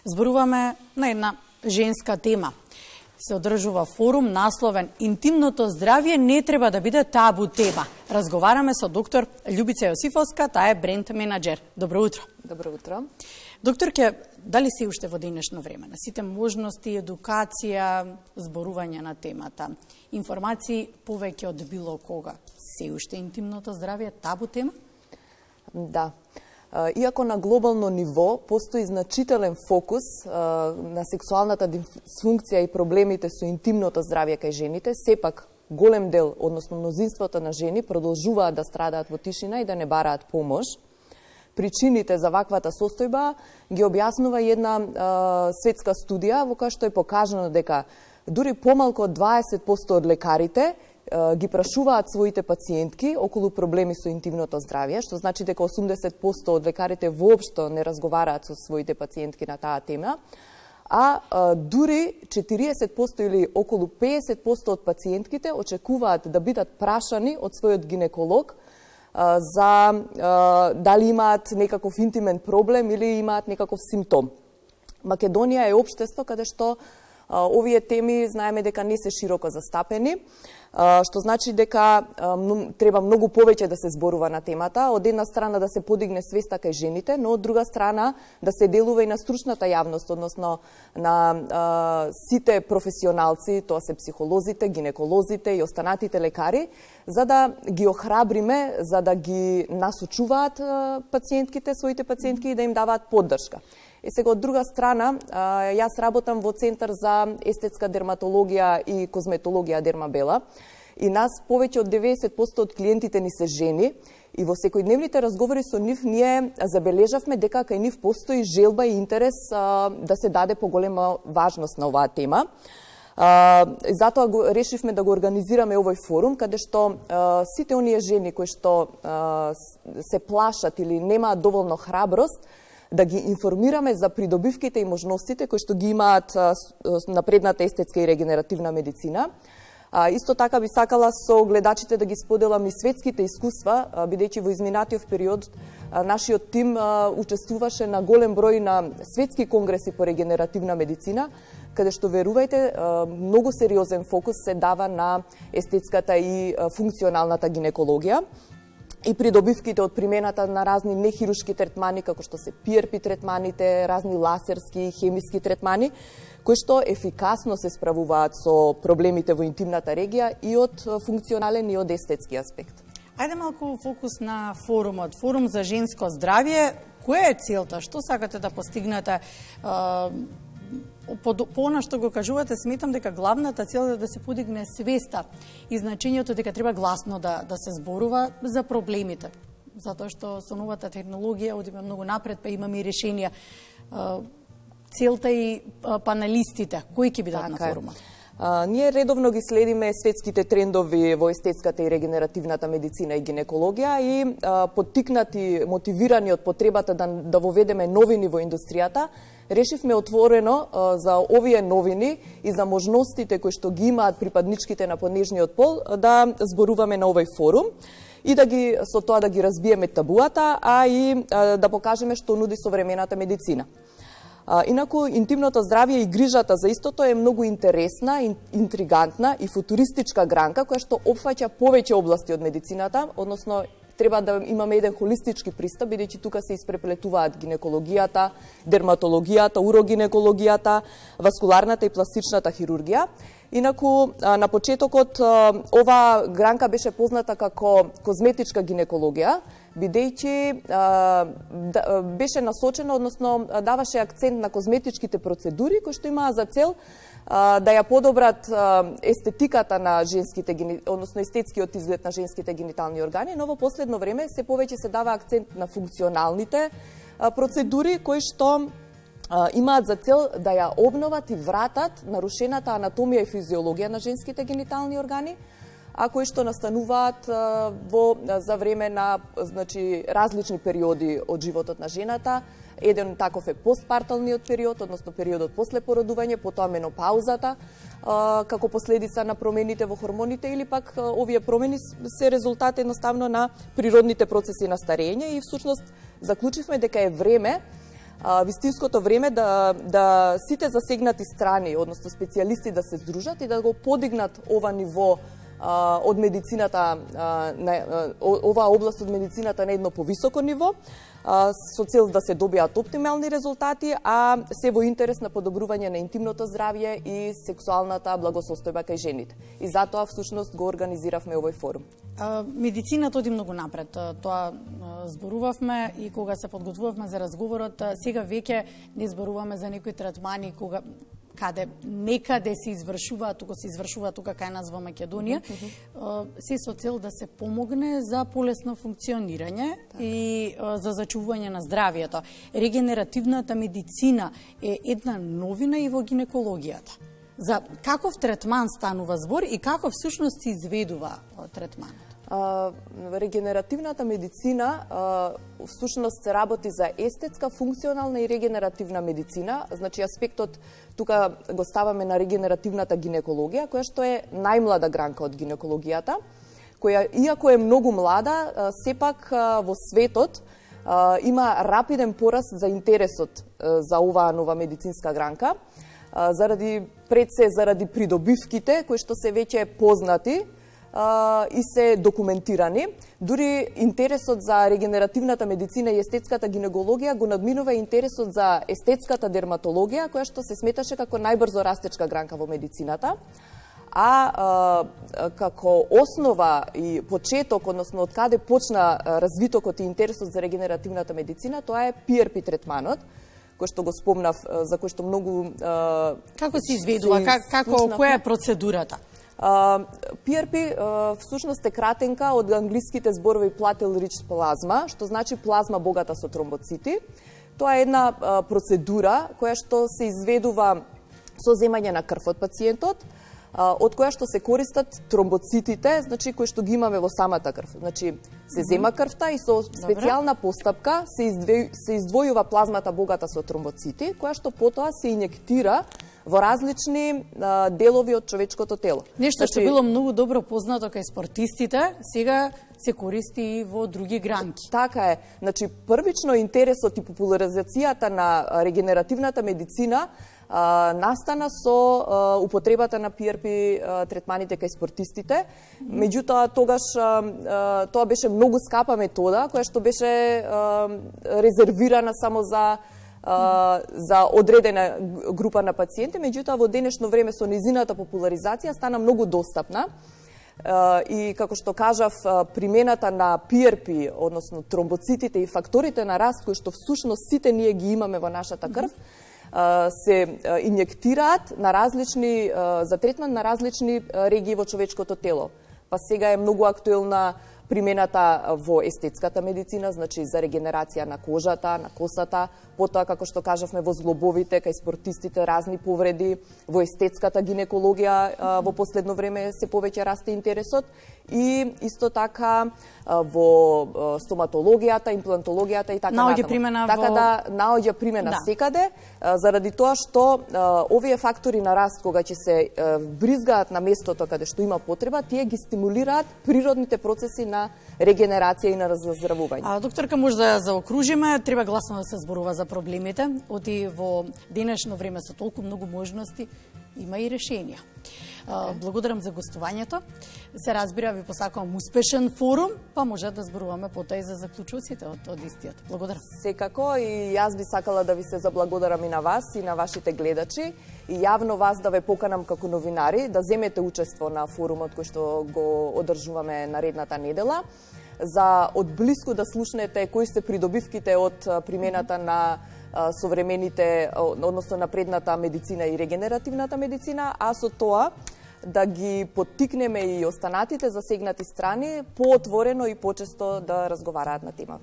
Зборуваме на една женска тема. Се одржува форум насловен "Интимното здравје не треба да биде табу тема". Разговараме со доктор Љубица Јосифовска, таа е бренд менаџер. Добро утро. Добро утро. Докторке, дали се уште во денешно време на сите можности, едукација, зборување на темата, информации повеќе од било кога, се уште интимното здравје табу тема? Да. Иако на глобално ниво постои значителен фокус на сексуалната дисфункција и проблемите со интимното здравје кај жените, сепак голем дел, односно мнозинството на жени, продолжуваат да страдаат во тишина и да не бараат помош. Причините за ваквата состојба ги објаснува една светска студија во која што е покажано дека дури помалку од 20% од лекарите ги прашуваат своите пациентки околу проблеми со интимното здравје, што значи дека 80% од лекарите воопшто не разговараат со своите пациентки на таа тема, а дури 40% или околу 50% од пациентките очекуваат да бидат прашани од својот гинеколог за дали имаат некаков интимен проблем или имаат некаков симптом. Македонија е општество каде што овие теми знаеме дека не се широко застапени, што значи дека треба многу повеќе да се зборува на темата, од една страна да се подигне свеста кај жените, но од друга страна да се делува и на стручната јавност, односно на сите професионалци, тоа се психолозите, гинеколозите и останатите лекари, за да ги охрабриме, за да ги насочуваат пациентките, своите пациентки и да им даваат поддршка. И сега од друга страна, јас работам во Центар за естетска дерматологија и козметологија Дермабела и нас повеќе од 90% од клиентите ни се жени и во секојдневните разговори со нив ние забележавме дека кај нив постои желба и интерес да се даде поголема важност на оваа тема. Затоа решивме да го организираме овој форум, каде што сите оние жени кои што се плашат или немаат доволно храброст, да ги информираме за придобивките и можностите кои што ги имаат напредната естетска и регенеративна медицина. Исто така би сакала со гледачите да ги споделам и светските искуства, бидејќи во изминатиот период нашиот тим учествуваше на голем број на светски конгреси по регенеративна медицина, каде што, верувајте, многу сериозен фокус се дава на естетската и функционалната гинекологија и придобивките од примената на разни нехирушки третмани, како што се PRP третманите, разни ласерски, хемиски третмани, кои што ефикасно се справуваат со проблемите во интимната регија и од функционален и од естетски аспект. Ајде малку фокус на форумот. Форум за женско здравје. Која е целта? Што сакате да постигнете? По она што го кажувате, сметам дека главната цел е да се подигне свеста и значењето дека треба гласно да се зборува за проблемите. Затоа што со новата технологија одиме многу напред, па имаме и решенија. Целта и паналистите, кои ќе бидат на форумот? Ние редовно ги следиме светските трендови во естетската и регенеративната медицина и гинекологија и поттикнати, мотивирани од потребата да воведеме новини во индустријата, решивме отворено за овие новини и за можностите кои што ги имаат припадничките на понежниот пол да зборуваме на овој форум и со тоа да ги разбиеме табуата, а и да покажеме што нуди современата медицина. Инаку, интимното здравје и грижата за истото е многу интересна, интригантна и футуристичка гранка, која што опфаќа повеќе области од медицината, односно треба да имаме еден холистички пристап, бидејќи тука се испреплетуваат гинекологијата, дерматологијата, урогинекологијата, васкуларната и пластичната хирургија. Инаку, на почетокот, ова гранка беше позната како козметичка гинекологија, бидејќи беше насочена, односно даваше акцент на козметичките процедури кои што имаа за цел да ја подобрат естетиката на женските, односно естетскиот изглед на женските генитални органи, но во последно време се повеќе се дава акцент на функционалните процедури кои што имаат за цел да ја обноват и вратат нарушената анатомија и физиологија на женските генитални органи, а кои што настануваат за време на различни периоди од животот на жената. Еден таков е постпарталниот период, односно периодот после породување, потоа менопаузата, како последица на промените во хормоните, или пак овие промени се резултат едноставно на природните процеси на старење и всушност заклучивме дека е време вистинското време да сите засегнати страни, односно специјалисти да се здружат и да го подигнат ова ниво од медицината, оваа област од медицината на едно повисоко ниво, со цел да се добијат оптимални резултати, а се во интерес на подобрување на интимното здравје и сексуалната благосостојба кај жените. И затоа всушност го организиравме овој форум. Медицината оди многу напред. Тоа зборувавме и кога се подготвувавме за разговорот. Сега веќе не зборуваме за некои третмани каде некаде се извршуваат, тука се извршуваат тука кај нас во Македонија, се со цел да се помогне за полесно функционирање и за зачувување на здравието. Регенеративната медицина е една новина и во гинекологијата. За каков третман станува збор и како всушност се изведува третманот? Регенеративната медицина всушност се работи за естетска, функционална и регенеративна медицина. Значи аспектот тука го ставаме на регенеративната гинекологија, која што е најмлада гранка од гинекологијата, која иако е многу млада, сепак во светот има рапиден пораст за интересот за оваа нова медицинска гранка, заради придобивките кои што се веќе познати и се документирани. Дури интересот за регенеративната медицина и естетската гинекологија го надминува интересот за естетската дерматологија, која што се сметаше како најбрзо растечка гранка во медицината. Како основа и почеток, односно од каде почна развитокот и интересот за регенеративната медицина, тоа е PRP третманот, кој што го спомнав, за кој што многу... Како се изведува? Која е процедурата? PRP всушност е кратенка од англиските зборови platel rich plasma, што значи плазма богата со тромбоцити. Тоа е една процедура која што се изведува со земање на крв од пациентот, од која што се користат тромбоцитите, значи кои што ги имаме во самата крв. Значи се зема крвта и со специјална постапка се издвојува плазмата богата со тромбоцити, која што потоа се инјектира во различни делови од човечкото тело. Нешто што било многу добро познато кај спортистите, сега се користи и во други гранки. Така е. Значи, првично интересот и популаризацијата на регенеративната медицина настана со употребата на PRP третманите кај спортистите. Меѓутоа, тогаш тоа беше многу скапа метода, која што беше резервирана само за одредена група на пациенти, меѓутоа во денешно време со низината популаризација стана многу достапна. И како што кажав, примената на PRP, односно тромбоцитите и факторите на раст кои што всушност сите ние ги имаме во нашата крв, се инјектираат на различни за третман на различни регии во човечкото тело. Па сега е многу актуелна примената во естетската медицина, значи за регенерација на кожата, на косата, потоа како што кажавме во зглобовите, кај спортистите разни повреди, во естетската гинекологија во последно време се повеќе расте интересот и исто така во стоматологијата, имплантологијата и така натаму. Така да наоѓа примена секаде, заради тоа што овие фактори на раст кога ќе се бризгаат на местото каде што има потреба, тие ги стимулираат природните процеси на регенерација и на заздравување. Докторка, може да заокружиме, треба гласно да се зборува за проблемите, оти во денешно време со толку многу можности има и решенија. Благодарам за гостувањето. Се разбира, ви посакувам успешен форум, па може да зборуваме потоа и за заклучоците од истиот. Благодарам. Секако, и јас би сакала да ви се заблагодарам и на вас и на вашите гледачи и јавно вас да ве поканам како новинари да земете учество на форумот кој што го одржуваме наредната недела, за одблиску да слушнете кои се придобивките од примената на современите, односно напредната медицина и регенеративната медицина, а со тоа да ги поттикнеме и останатите засегнати страни поотворено и почесто да разговараат на темава.